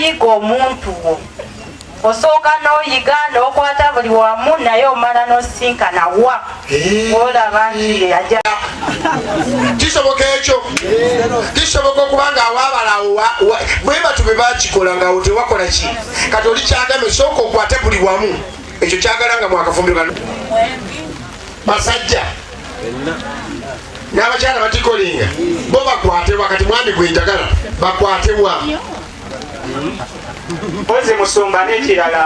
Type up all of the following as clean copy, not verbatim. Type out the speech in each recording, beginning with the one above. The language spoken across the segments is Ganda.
n'oyiga omuntu wo osooka n'oyiga n'okwata buli wamu naye omala n'osinkana wa olaba nti yajja kisoboka ekyo kisoboka okubanga awaabalawo bweba tube bakikola ngawo tewakola ki kati oli kyagame sooka okwate buli wamu ekyo kyagala nga mwakafumbirwa basajja n'abakyala batikolinga bo bakwatebwa kati mwami gwenjagala bakwatebwa oze musumba n'ekirala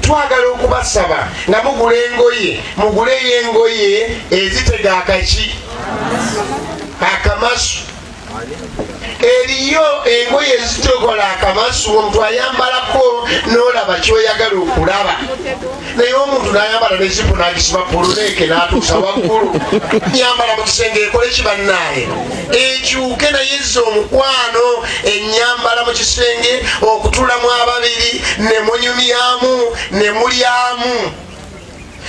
twagala okubasaba nga mugula engoye muguleyo engoye ezitega akaki akamasu eriyo engoye ezitokola akamasu omuntu ayambalako n'olaba kyoyagala okulaba naye omuntu n'ayambala nezipu n'agisiba puluneke n'atuusa waggulu nyambala mu kisenge ekole kibannaye ekyuke naye zza omukwano ennyambala mu kisenge okutulamu ababiri ne munyumyamu ne mulyamu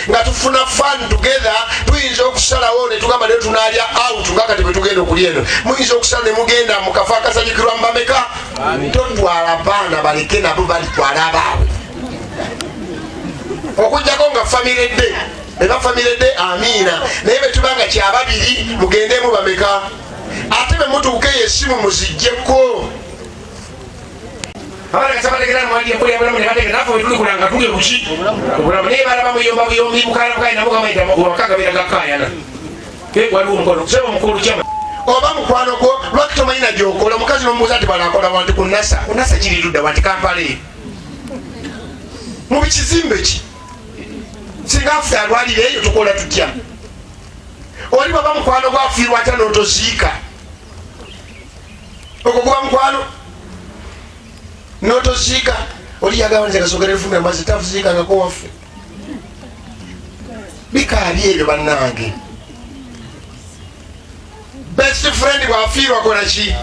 nga tufuna fun together tuyinza okusalawo ne tugamba leero tunaalya out nga kati bwe tugenda okulya eno muyinza okusala ne mugenda mu kafo akasanyukirwa mbameka totwala baana baleke nabo balitwala abaabwe okugjako nga famire dde eba famire dde amiina naye bwe tubanga kyababiri mugendemu bameka ate bwe mutuukeyo essimu muziggyeko abana kasabategera mwaliye kuli abulamu ne bategera naffe bwe tuli kulanga tuli kuki obulamu naye balaba muyomba buyombi mukala bukali nabo gamayita waka gakayana waliwo omukono kusaba omukulu kyama oba mukwano gwo lwaki tomanyina gyokola omukazi nomubuuza nti balakola wanti kunasa kunasa kiri ludda wanti kampale mu bikizimbe ki singa afuta alwalire eyo tukola tutya oli baba mukwano gwafiirwa atya n'otoziika ogwo guba mukwano n'otoziika oli yagamba nti kasogera efumbe amazzi tafuziikangako waffe bikaali ebyo bannange best friend bwafiirwa kola ki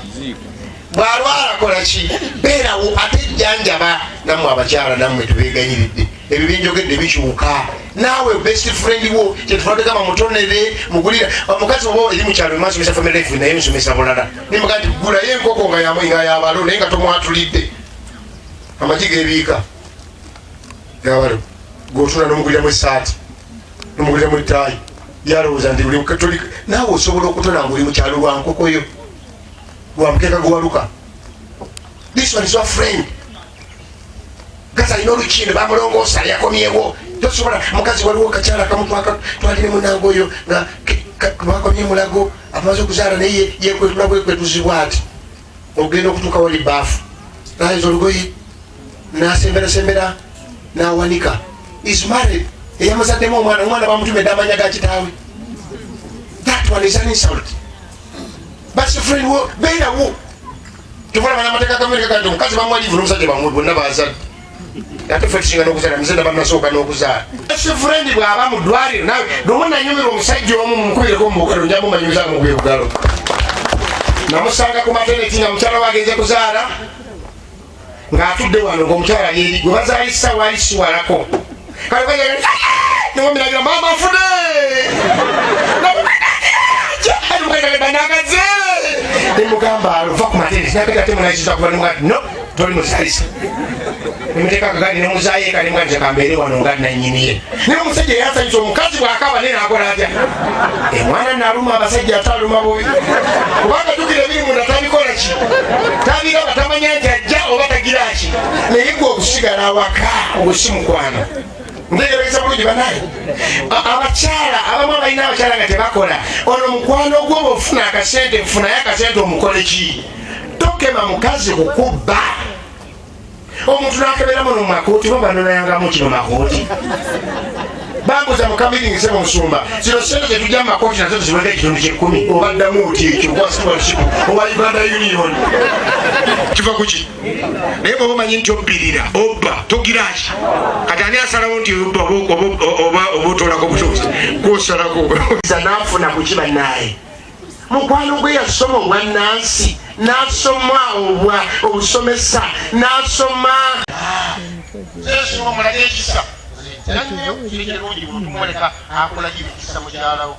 bwalwala kola ki beerawo ate jjanjaba nammwe abakyala nammwe tubeeganyiridde ebyo byenjogedde bikyuka naawe best friend wo kyetufadegama mutonere mugulira omukazi oba eri mukyalo emasomesa family life naye nsomesa bulala nimuga nti gulayo enkoko nga yabalo naye nga tomwatulidde amagi gebiika yabalo gotula nomuguliramu esaati nomuguliramu etaayi yalowooza nti buli mukatolika naawe osobola okutona ngaoli mukyalo lwa nkokoyo lwamukeeka gwaluka this one is your friend gaza alina olukindo bamulongoosa yakomyewo tosobola mukazi waliwo kakyala kamutwaka twalire munange oyo nga bakomye mulago amaze okuzaala naye yekwetula bwekwetuzibwa ati ogenda okutuuka wali baafu nayeza olugoye nasemberasembera nawanika is married eyamazaddemu omwana bamutumedde amanya ga kitaawe that one is an insult best friend wo beerawo tuvolabana amateeka gamerika ganti omukazi bamwalivu n'omusajja bamwe bonna bazadde ate ffe tusinga n'okuzaala muzadde bannasooka n'okuzaala best friend bw'aba mu ddwaliro nawe nomuna nyumira omusajja omu mumukubireko mubugalo njamumanyuza mugwe bugalo namusanga ku maternity nga mukyala wagenze kuzaala ng'atudde wano ng'omukyala yeri gwe bazaalisa waalisiwalako nomiragira mama fude banagaze nemugamba ova ku maternity napegatemunakiza kuva nemugati no toli muzaalisa nemuteeka akagadi nemuzaayeeka nemugati kambeere wano nga nanyiniye naye omusajja yasanyusa omukazi bwakaba naye nakola atya omwana naluma abasajja ataluma bubi kubanga tukira ebiri munda tabikola ki tabiraba tamanya nti ajja oba tagira ki naye gwe okusigala awaka ogusimukwano ntegeregesa bulungi banaye abakyala abamu abalina abakyala nga tebakola ono mukwano gwo bwofuna akasente nfunayo akasente omukole ki tokema mukazi kukubba omuntu nakeberamu nomumakooti bobanonangamu kino makooti bambuza mukamiringise musumba zino sente zetujja mumakooti nazo ziweka ekitundu kyekumi obaddamu oti ekyo gwasipalsipu oba uganda union kiva kuki naye bwoba omanyi nti obbirira obba togiraki kati ani asalawo nti oba otolako butozi gwosalako nafuna kuki bannaye mukwano gwe yasoma obwannansi nasoma obusomesa nasoma mulage ekisa kirungi bulungi bulumuleka akola gibikisa mukyalawo